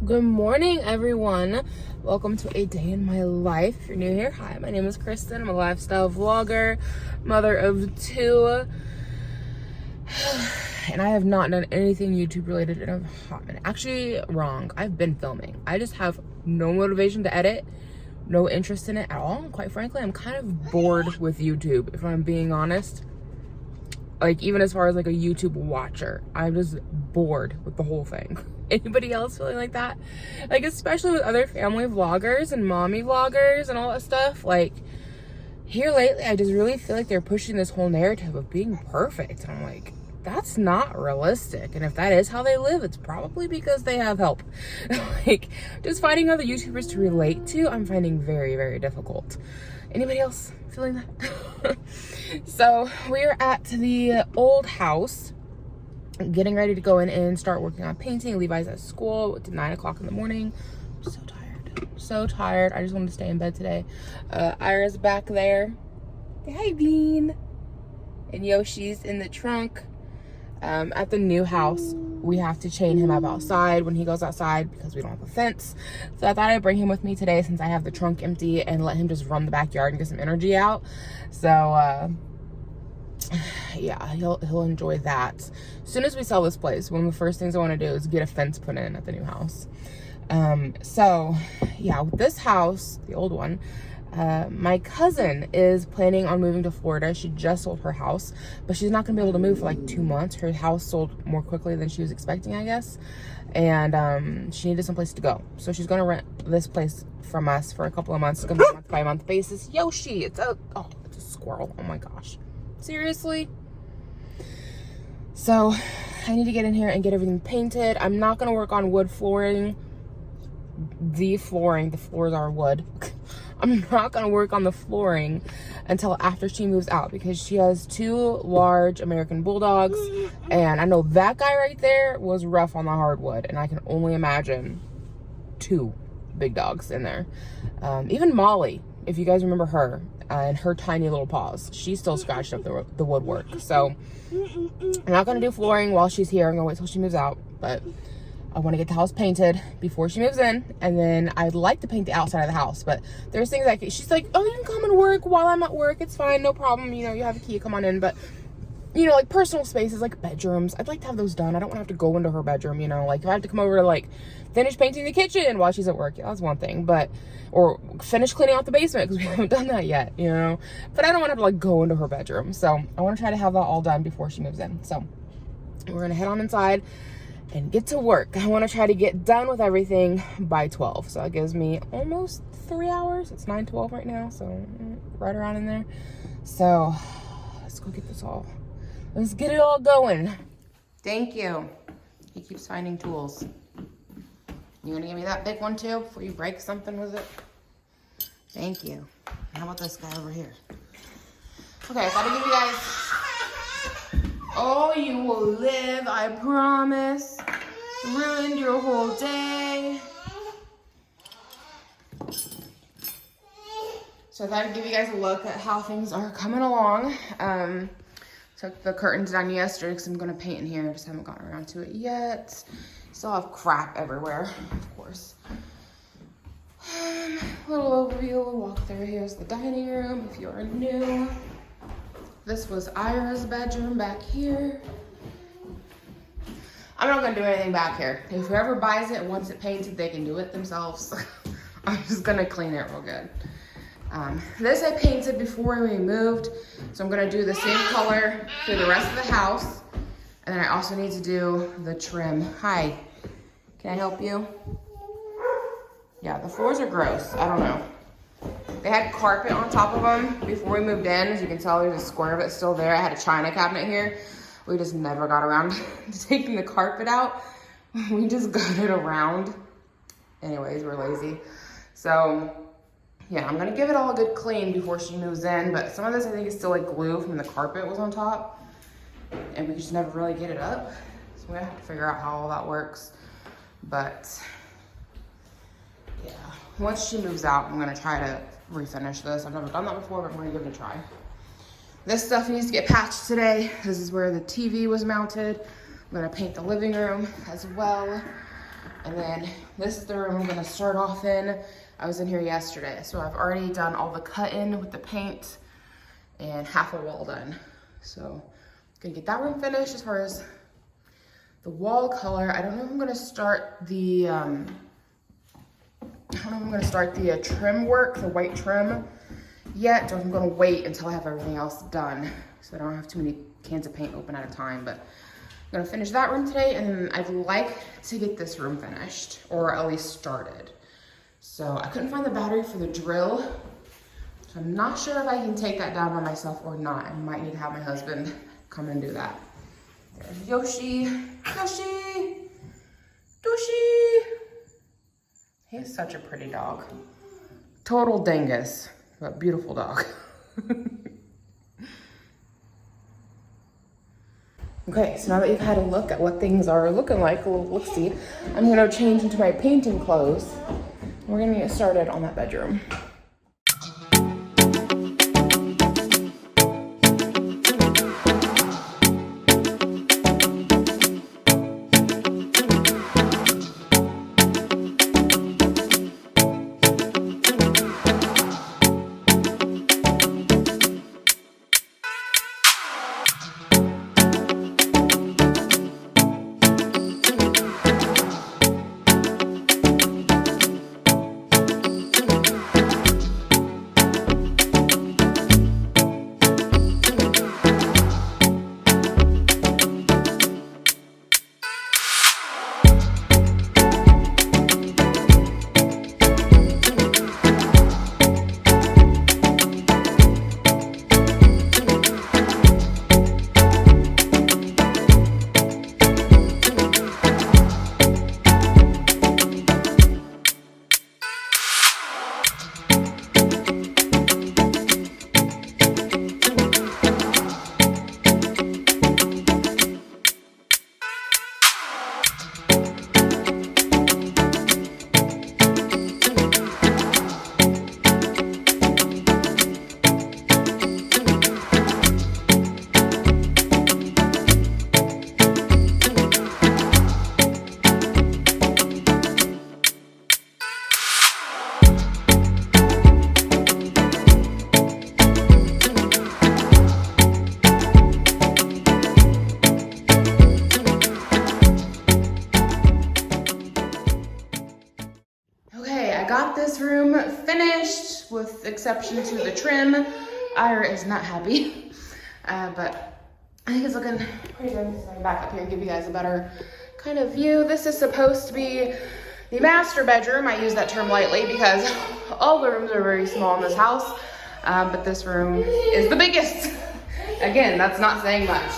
Good morning, everyone. Welcome to a day in my life. If you're new here, hi, my name is Cristin. I'm a lifestyle vlogger, mother of two, and I have not done anything YouTube related in a hot minute. Actually, wrong. I've been filming. I just have no motivation to edit, no interest in it at all. Quite frankly, I'm kind of bored with YouTube, if I'm being honest. Like, even as far as like a YouTube watcher, I'm just bored with the whole thing. Anybody else feeling like that? Like, especially with other family vloggers and mommy vloggers and all that stuff. Like, here lately, I just really feel like they're pushing this whole narrative of being perfect. And I'm like, that's not realistic. And if that is how they live, it's probably because they have help. Like, just finding other YouTubers to relate to, I'm finding very, very difficult. Anybody else feeling that? So we're at the old house, getting ready to go in and start working on painting. Levi's at school. It's 9 o'clock in the morning. I'm so tired. So tired. I just wanted to stay in bed today. Ira's back there. Say hi, Bean. And Yoshi's in the trunk. At the new house, we have to chain him up outside when he goes outside because we don't have a fence. So I thought I'd bring him with me today since I have the trunk empty and let him just run the backyard and get some energy out. So yeah, he'll enjoy that. As soon as we sell this place, one of the first things I want to do is get a fence put in at the new house. So yeah, with this house, the old one, my cousin is planning on moving to Florida. She just sold her house, but she's not gonna be able to move for like 2 months. Her house sold more quickly than she was expecting, I guess. And she needed someplace to go. So she's gonna rent this place from us for a couple of months. It's gonna be a month by month basis. Yoshi, it's a squirrel. Oh my gosh. Seriously? So I need to get in here and get everything painted. I'm not gonna work on wood flooring. The floors are wood. I'm not gonna work on the flooring until after she moves out because she has 2 large American bulldogs, and I know that guy right there was rough on the hardwood, and I can only imagine 2 big dogs in there. Even Molly, if you guys remember her, and her tiny little paws, she still scratched up the woodwork. So I'm not gonna do flooring while she's here. I'm gonna wait till she moves out, but I want to get the house painted before she moves in, and then I'd like to paint the outside of the house, but there's things like, she's like, oh, you can come and work while I'm at work, it's fine, no problem, you know, you have a key, come on in. But you know, like personal spaces, like bedrooms, I'd like to have those done. I don't want to have to go into her bedroom, you know, like if I have to come over to like finish painting the kitchen while she's at work, yeah, that's one thing, but, or finish cleaning out the basement because we haven't done that yet, you know, but I don't want to have to like go into her bedroom. So I want to try to have that all done before she moves in. So we're gonna head on inside and get to work. I want to try to get done with everything by 12. So that gives me almost 3 hours. It's 9:12 right now, so right around in there. So let's go get this all. Let's get it all going. Thank you. He keeps finding tools. You want to give me that big one too before you break something with it? Thank you. How about this guy over here? Okay, I thought I'd give you guys... Oh, you will live, I promise. Ruined your whole day. So I thought I'd give you guys a look at how things are coming along. Took the curtains down yesterday because I'm going to paint in here. I just haven't gotten around to it yet. Still have crap everywhere, of course. Little overview, we'll walk through. Here's the dining room if you're new. This was Ira's bedroom back here. I'm not gonna do anything back here. If whoever buys it and wants it painted, they can do it themselves. I'm just gonna clean it real good. This I painted before we moved, so I'm gonna do the same color through the rest of the house. And then I also need to do the trim. Hi, can I help you? Yeah, the floors are gross, I don't know. They had carpet on top of them before we moved in. As you can tell, there's a square of it still there. I had a china cabinet here. We just never got around to taking the carpet out. We just got it around. Anyways, we're lazy. So yeah, I'm gonna give it all a good clean before she moves in, but some of this I think is still like glue from the carpet was on top, and we just never really get it up. So we're gonna have to figure out how all that works. But yeah, once she moves out, I'm gonna try to refinish this. I've never done that before, but I'm gonna give it a try. This stuff needs to get patched today. This is where the TV was mounted. I'm gonna paint the living room as well. And then this is the room I'm gonna start off in. I was in here yesterday, so I've already done all the cut-in with the paint and half a wall done. So gonna get that room finished. As far as the wall color, I don't know if I'm gonna start the trim work, the white trim yet, or if I'm gonna wait until I have everything else done so I don't have too many cans of paint open at a time. But I'm gonna finish that room today, and I'd like to get this room finished, or at least started. So I couldn't find the battery for the drill, so I'm not sure if I can take that down by myself or not. I might need to have my husband come and do that. There's Yoshi, Yoshi, Yoshi. He is such a pretty dog. Total dingus, but beautiful dog. Okay, so now that you've had a look at what things are looking like, a little look-see, I'm gonna change into my painting clothes. We're gonna get started on that bedroom. This room finished, with exception to the trim. Ira is not happy, but I think it's looking pretty good. So I'm back up here and give you guys a better kind of view. This is supposed to be the master bedroom. I use that term lightly because all the rooms are very small in this house, but this room is the biggest. Again, that's not saying much.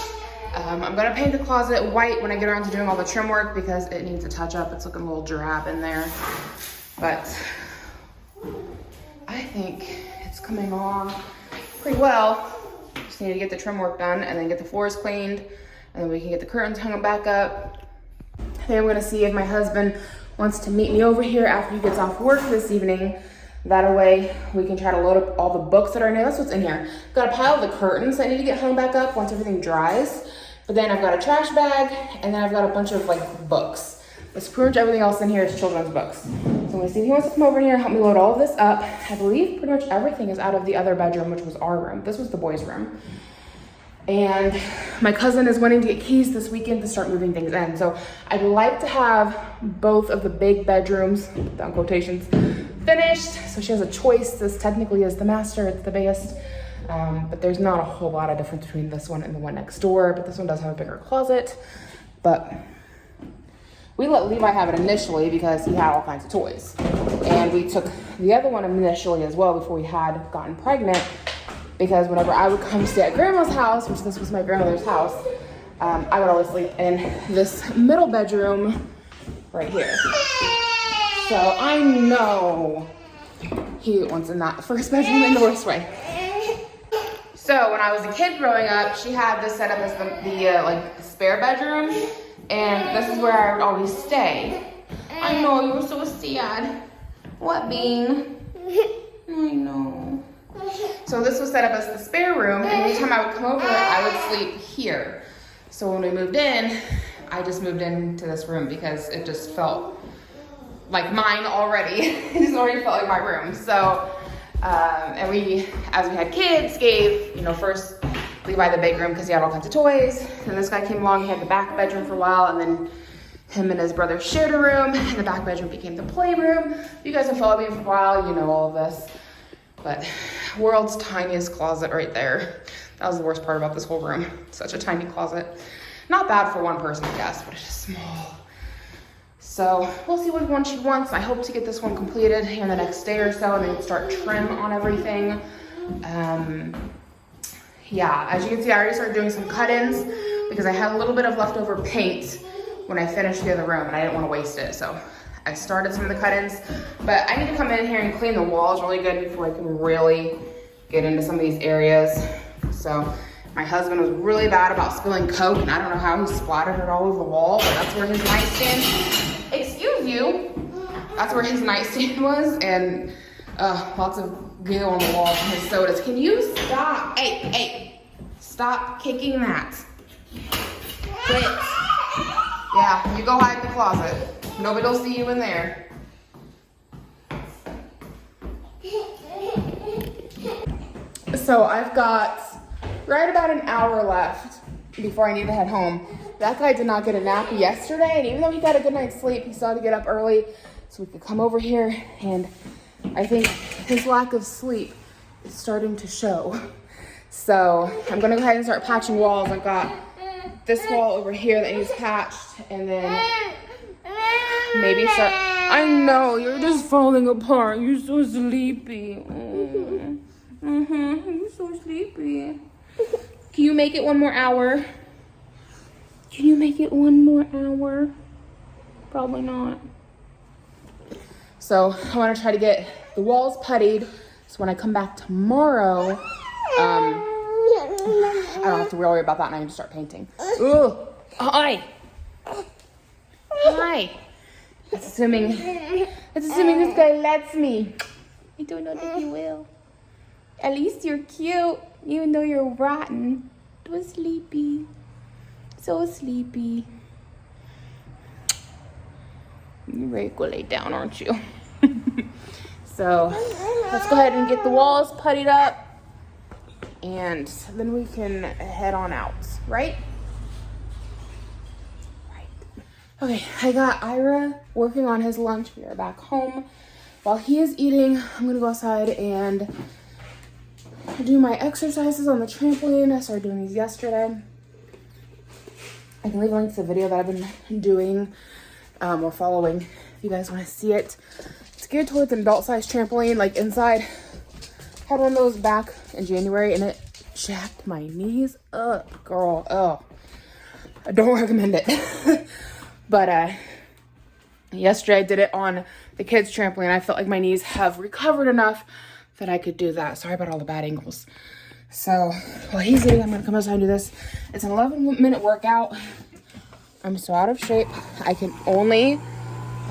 I'm gonna paint the closet white when I get around to doing all the trim work because it needs a touch up. It's looking a little drab in there, but I think it's coming along pretty well. Just need to get the trim work done and then get the floors cleaned, and then we can get the curtains hung back up. Then I'm gonna see if my husband wants to meet me over here after he gets off work this evening. That way we can try to load up all the books that are in here. That's what's in here. Got a pile of the curtains that need to get hung back up once everything dries. But then I've got a trash bag, and then I've got a bunch of like books. But pretty much everything else in here is children's books. So I'm gonna see if he wants to come over here and help me load all of this up. I believe pretty much everything is out of the other bedroom, which was our room. This was the boys' room. And my cousin is wanting to get keys this weekend to start moving things in. So I'd like to have both of the big bedrooms, down quotations, finished. So she has a choice. This technically is the master, it's the biggest. But there's not a whole lot of difference between this one and the one next door. But this one does have a bigger closet. But we let Levi have it initially because he had all kinds of toys. And we took the other one initially as well before we had gotten pregnant, because whenever I would come stay at grandma's house, which this was my grandmother's house, I would always sleep in this middle bedroom right here. So I know he wants in that first bedroom in the worst way. So when I was a kid growing up, she had this set up as the like spare bedroom, and this is where I would always stay. I know, you were so sad. What, Bean? I know. So this was set up as the spare room, and anytime I would come over, I would sleep here. So when we moved in, I just moved into this room because it just felt like mine already. It just already felt like my room. So, and we, as we had kids, gave, you know, first Levi the big room because he had all kinds of toys. And this guy came along, he had the back bedroom for a while, and then him and his brother shared a room, and the back bedroom became the playroom. If you guys have followed me for a while, you know all of this. But world's tiniest closet right there. That was the worst part about this whole room. Such a tiny closet. Not bad for one person, I guess, but it's just small. So we'll see which one she wants. I hope to get this one completed here in the next day or so, and then start trim on everything. Yeah, as you can see, I already started doing some cut-ins because I had a little bit of leftover paint when I finished the other room, and I didn't want to waste it. So I started some of the cut-ins, but I need to come in here and clean the walls really good before I can really get into some of these areas. So my husband was really bad about spilling Coke, and I don't know how he splattered it all over the wall, but that's where his nightstand, excuse you, that's where his nightstand was, and lots of glue on the wall from his sodas. Can you stop? Hey, stop kicking that. Quit. Yeah, you go hide in the closet. Nobody will see you in there. So I've got right about an hour left before I need to head home. That guy did not get a nap yesterday, and even though he got a good night's sleep, he still had to get up early so we could come over here, and I think his lack of sleep is starting to show. So I'm gonna go ahead and start patching walls. I've got this wall over here that needs patched, and then maybe start. I know, you're just falling apart. You're so sleepy. You're so sleepy. Can you make it one more hour? Can you make it one more hour? Probably not. So I want to try to get the walls puttied, so when I come back tomorrow, I don't have to worry about that, and I can just start painting. Ooh, hi. Hi. That's assuming this guy lets me. I don't know if he will. At least you're cute, even though you're rotten. So sleepy. So sleepy. You're ready to go lay down, aren't you? So let's go ahead and get the walls puttied up, and then we can head on out, right? Okay, I got Ira working on his lunch. We are back home. While he is eating, I'm gonna go outside and do my exercises on the trampoline. I started doing these yesterday. I can leave a link to the video that I've been doing or following if you guys want to see it. It's geared towards an adult-sized trampoline, like inside. Had one of those back in January, and it jacked my knees up, girl. Oh, I don't recommend it. But yesterday I did it on the kids' trampoline. I felt like my knees have recovered enough that I could do that. Sorry about all the bad angles. So while he's eating, I'm gonna come outside and do this. It's an 11-minute workout. I'm so out of shape. I can only,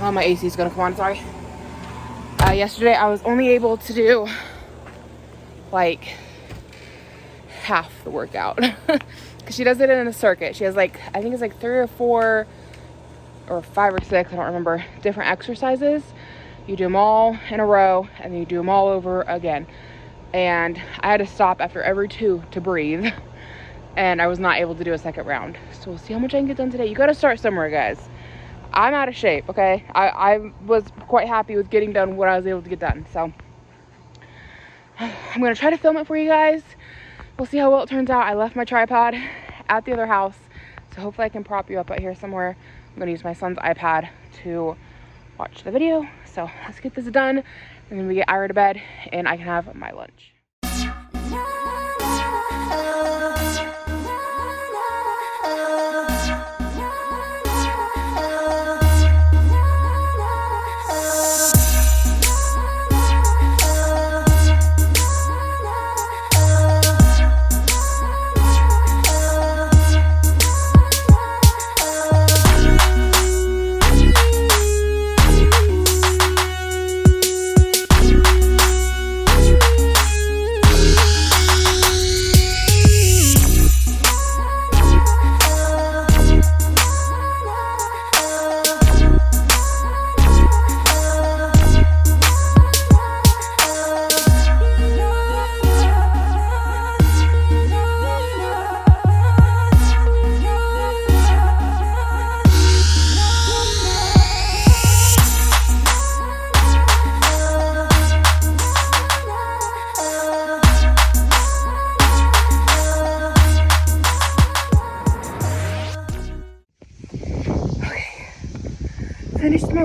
oh, my AC is gonna come on, sorry. Yesterday I was only able to do like half the workout because she does it in a circuit. She has like, I think it's like 3 or 4 or 5 or 6, I don't remember, different exercises. You do them all in a row, and then you do them all over again. And I had to stop after every 2 to breathe, and I was not able to do a second round. So we'll see how much I can get done today. You gotta start somewhere, guys. I'm out of shape, okay? I was quite happy with getting done what I was able to get done. So I'm gonna try to film it for you guys. We'll see how well it turns out. I left my tripod at the other house, so hopefully I can prop you up out here somewhere. I'm gonna use my son's iPad to watch the video. So let's get this done, and then we get Ira to bed, and I can have my lunch.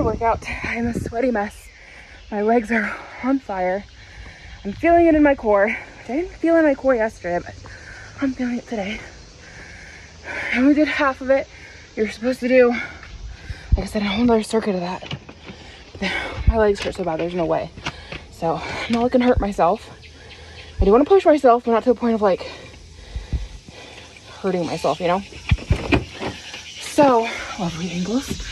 another workout. I'm a sweaty mess. My legs are on fire. I'm feeling it in my core, which I didn't feel in my core yesterday, but I'm feeling it today. I only did half of it. You're supposed to do, like I said, a whole other circuit of that. My legs hurt so bad, there's no way. So I'm not looking to hurt myself. I do want to push myself, but not to the point of like hurting myself, you know? So, lovely angles.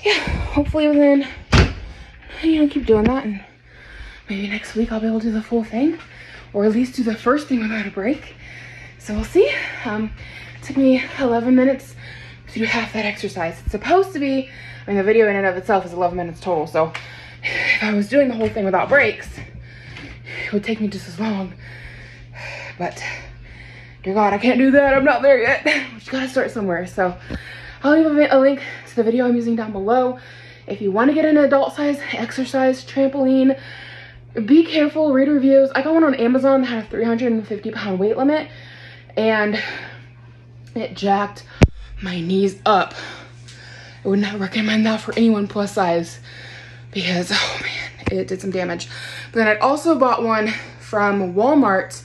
Yeah, hopefully within, keep doing that, and maybe next week I'll be able to do the full thing, or at least do the first thing without a break. So we'll see. It took me 11 minutes to do half that exercise. It's supposed to be, the video in and of itself is 11 minutes total, so if I was doing the whole thing without breaks, it would take me just as long. But dear God, I can't do that. I'm not there yet. We just gotta start somewhere. So I'll leave a link to the video I'm using down below. If you want to get an adult size exercise trampoline, be careful, read reviews. I got one on Amazon that had a 350-pound weight limit, and it jacked my knees up. I would not recommend that for anyone plus size because, oh man, it did some damage. But then I also bought one from Walmart,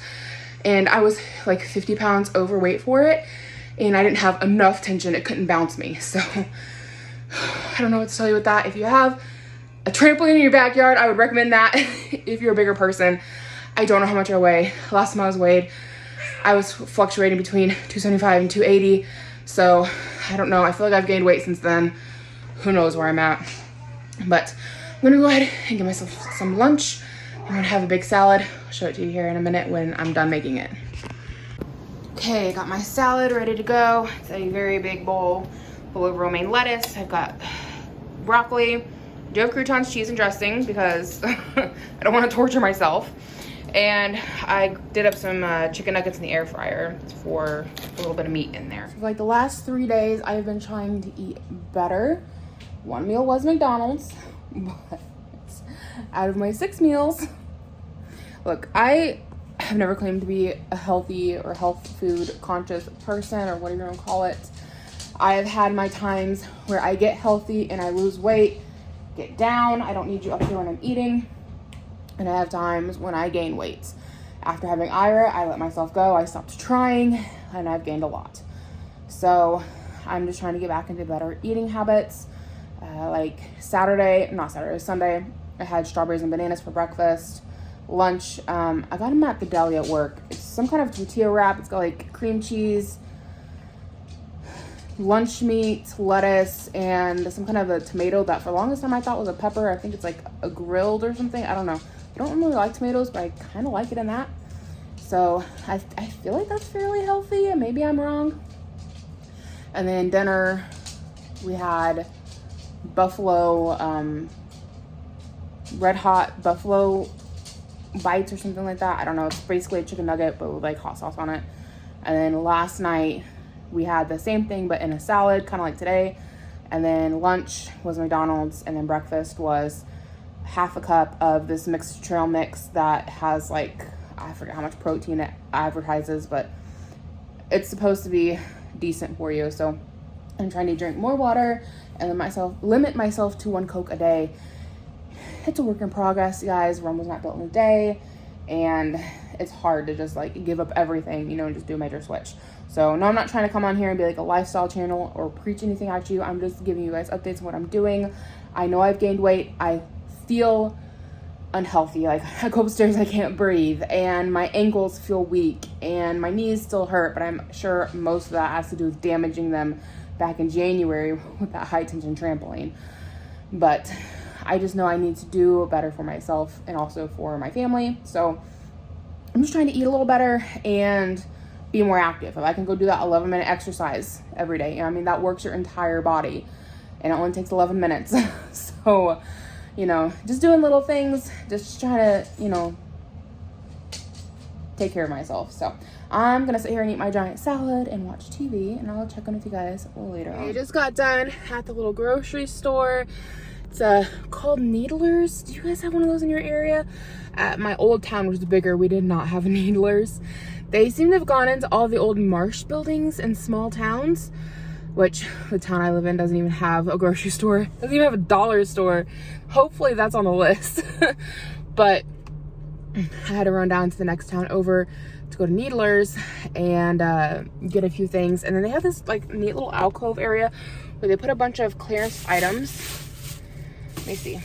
and I was like 50 pounds overweight for it, and I didn't have enough tension. It couldn't bounce me. So I don't know what to tell you with that. If you have a trampoline in your backyard, I would recommend that if you're a bigger person. I don't know how much I weigh. Last time I was weighed, I was fluctuating between 275 and 280. So I don't know. I feel like I've gained weight since then. Who knows where I'm at. But I'm gonna go ahead and get myself some lunch. I'm gonna have a big salad. I'll show it to you here in a minute when I'm done making it. Okay, got my salad ready to go. It's a very big bowl full of romaine lettuce. I've got broccoli. I do have croutons, cheese, and dressing because I don't want to torture myself. And I did up some chicken nuggets in the air fryer for a little bit of meat in there. For like the last 3 days, I've been trying to eat better. One meal was McDonald's, but out of my 6 meals, look, I have never claimed to be a healthy or health food conscious person, or whatever you want to call it. I have had my times where I get healthy and I lose weight, get down. I don't need you up here when I'm eating. And I have times when I gain weight. After having Ira, I let myself go. I stopped trying, and I've gained a lot. So I'm just trying to get back into better eating habits. Like Sunday, I had strawberries and bananas for breakfast. Lunch, I got them at the deli at work. It's some kind of tortilla wrap. It's got like cream cheese, lunch meat, lettuce, and some kind of a tomato that for the longest time I thought was a pepper. I think it's like a grilled or something. I don't know. I don't really like tomatoes, but I kind of like it in that. So I feel like that's fairly healthy, and maybe I'm wrong. And then dinner, we had buffalo, red hot buffalo bites or something like that. I don't know. It's basically a chicken nugget, but with like hot sauce on it. And then last night, we had the same thing, but in a salad, kind of like today. And then lunch was McDonald's, and then breakfast was half a cup of this mixed trail mix that has like, I forget how much protein it advertises, but it's supposed to be decent for you. So I'm trying to drink more water and limit myself to 1 Coke a day. It's a work in progress, guys. Rome was not built in a day, and it's hard to just like give up everything, and just do a major switch. So no, I'm not trying to come on here and be like a lifestyle channel or preach anything at you. I'm just giving you guys updates on what I'm doing. I know I've gained weight. I feel unhealthy. Like I go upstairs, I can't breathe, and my ankles feel weak, and my knees still hurt, but I'm sure most of that has to do with damaging them back in January with that high tension trampoline. But I just know I need to do better for myself and also for my family. So I'm just trying to eat a little better and be more active. If I can go do that 11-minute exercise every day, that works your entire body, and it only takes 11 minutes. So, just doing little things, just trying to, take care of myself. So I'm gonna sit here and eat my giant salad and watch TV, and I'll check in with you guys later on. I just got done at the little grocery store. It's called Needlers. Do you guys have one of those in your area? At my old town, which was bigger, we did not have Needlers. They seem to have gone into all the old marsh buildings in small towns. which the town I live in doesn't even have a grocery store, doesn't even have a dollar store. Hopefully that's on the list. But I had to run down to the next town over to go to Needlers and get a few things. And then they have this like neat little alcove area where they put a bunch of clearance items. Let me see.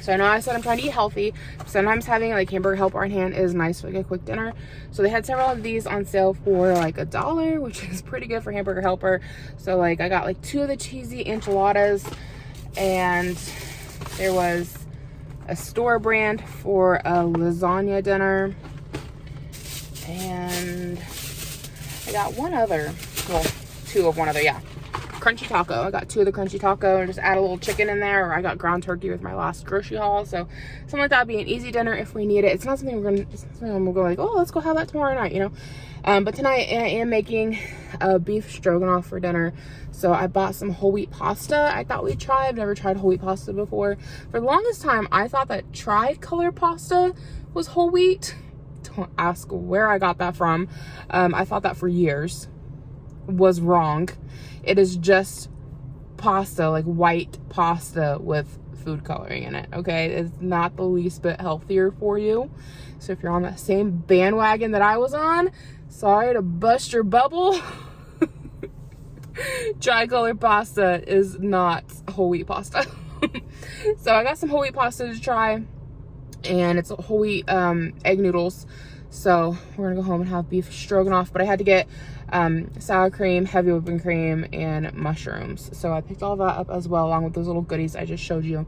So I know I said I'm trying to eat healthy. Sometimes having like Hamburger Helper on hand is nice for like a quick dinner. So they had several of these on sale for like $1, which is pretty good for Hamburger Helper. So like I got like 2 of the cheesy enchiladas, and there was a store brand for a lasagna dinner. And I got one other, well, 2 of one other, yeah. Crunchy taco. I got 2 of the crunchy taco and just add a little chicken in there, or I got ground turkey with my last grocery haul. So something like that would be an easy dinner if we need it. It's not something we'll go like, oh, let's go have that tomorrow night, you know. But tonight I am making a beef stroganoff for dinner. So I bought some whole wheat pasta. I thought we'd try. I've never tried whole wheat pasta before. For the longest time, I thought that tricolor pasta was whole wheat. Don't ask where I got that from. I thought that for years. Was wrong. It is just pasta, like white pasta with food coloring in it, okay? It's not the least bit healthier for you. So if you're on that same bandwagon that I was on, sorry to bust your bubble. Tricolor pasta is not whole wheat pasta. So I got some whole wheat pasta to try, and it's whole wheat egg noodles. So we're gonna go home and have beef stroganoff, but I had to get sour cream, heavy whipping cream, and mushrooms. So I picked all that up as well, along with those little goodies I just showed you.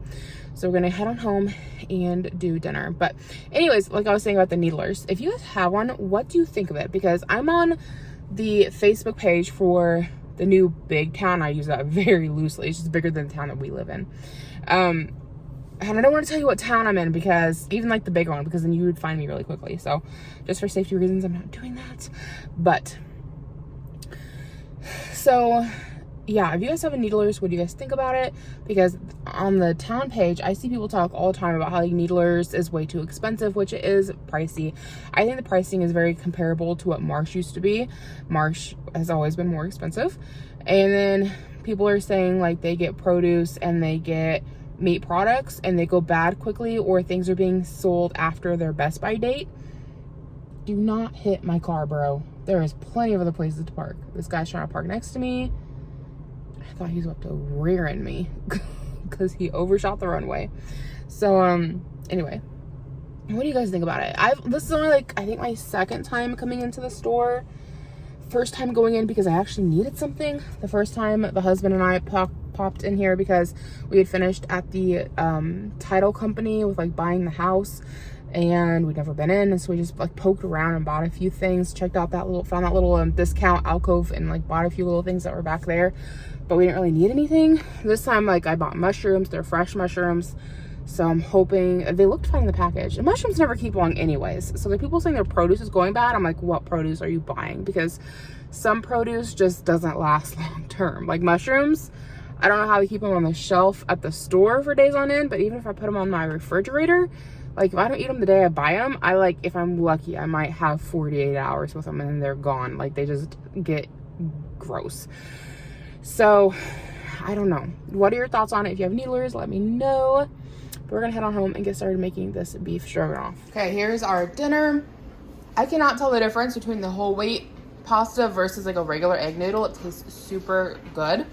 So we're gonna head on home and do dinner. But anyways, like I was saying about the Needlers, if you guys have one, what do you think of it? Because I'm on the Facebook page for the new big town. I use that very loosely. It's just bigger than the town that we live in. And I don't want to tell you what town I'm in, because even like the bigger one, because then you would find me really quickly. So just for safety reasons, I'm not doing that. But so yeah, if you guys have a Needlers, what do you guys think about it? Because on the town page, I see people talk all the time about how like Needlers is way too expensive, which it is pricey. I think the pricing is very comparable to what Marsh used to be. Marsh has always been more expensive. And then people are saying like they get produce and they get meat products and they go bad quickly, or things are being sold after their Best By date. Do not hit my car, bro. There is plenty of other places to park. This guy's trying to park next to me. I thought he was up to rear-end me because he overshot the runway. So anyway, what do you guys think about it? This is only like I think my second time coming into the store. First time going in because I actually needed something. The first time the husband and I popped in here because we had finished at the title company with like buying the house, and we'd never been in, and so we just like poked around and bought a few things, checked out that little, found that little discount alcove, and like bought a few little things that were back there, but we didn't really need anything. This time like I bought mushrooms. They're fresh mushrooms, so I'm hoping they looked fine in the package. And mushrooms never keep long anyways, so the people saying their produce is going bad, I'm like, what produce are you buying? Because some produce just doesn't last long term. Like mushrooms, I don't know how they keep them on the shelf at the store for days on end, but even if I put them on my refrigerator, like if I don't eat them the day I buy them, I like, if I'm lucky, I might have 48 hours with them and then they're gone. Like they just get gross. So I don't know. What are your thoughts on it? If you have Needlers, let me know. But we're gonna head on home and get started making this beef stroganoff. Okay, here's our dinner. I cannot tell the difference between the whole wheat pasta versus like a regular egg noodle. It tastes super good.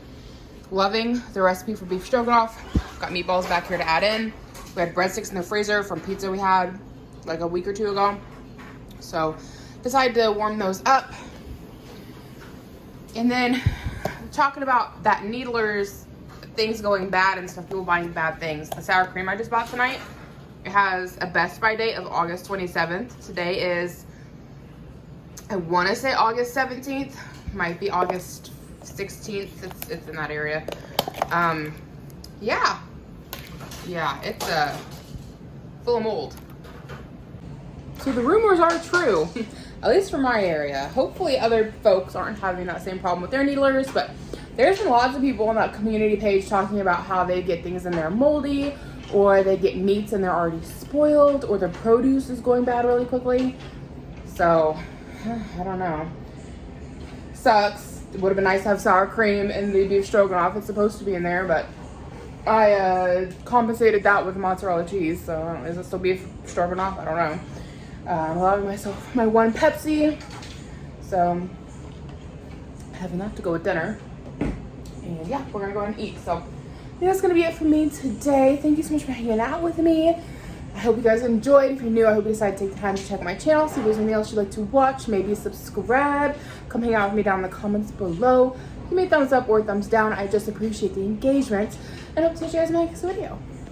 Loving the recipe for beef stroganoff. Got meatballs back here to add in. We had breadsticks in the freezer from pizza we had like a week or 2 ago. So decided to warm those up. And then talking about that Needlers, things going bad and stuff, people buying bad things. The sour cream I just bought tonight, it has a Best By date of August 27th. Today is, I want to say August 17th. Might be August 16th. It's in that area. Yeah, it's full of mold. So the rumors are true, at least for my area. Hopefully other folks aren't having that same problem with their Needlers, but there's been lots of people on that community page talking about how they get things in there moldy, or they get meats and they're already spoiled, or the produce is going bad really quickly. So I don't know. Sucks. It would have been nice to have sour cream in the beef stroganoff. It's supposed to be in there, but I compensated that with mozzarella cheese. So is it still beef stroganoff? I don't know. I'm allowing myself my one Pepsi. So I have enough to go with dinner. And yeah, we're gonna go ahead and eat. So I think that's gonna be it for me today. Thank you so much for hanging out with me. I hope you guys enjoyed. If you're new, I hope you decide to take the time to check my channel, see if there's anything else you'd like to watch, maybe subscribe. Come hang out with me down in the comments below. Give me a thumbs up or a thumbs down. I just appreciate the engagement. And hope to see you guys in my next video.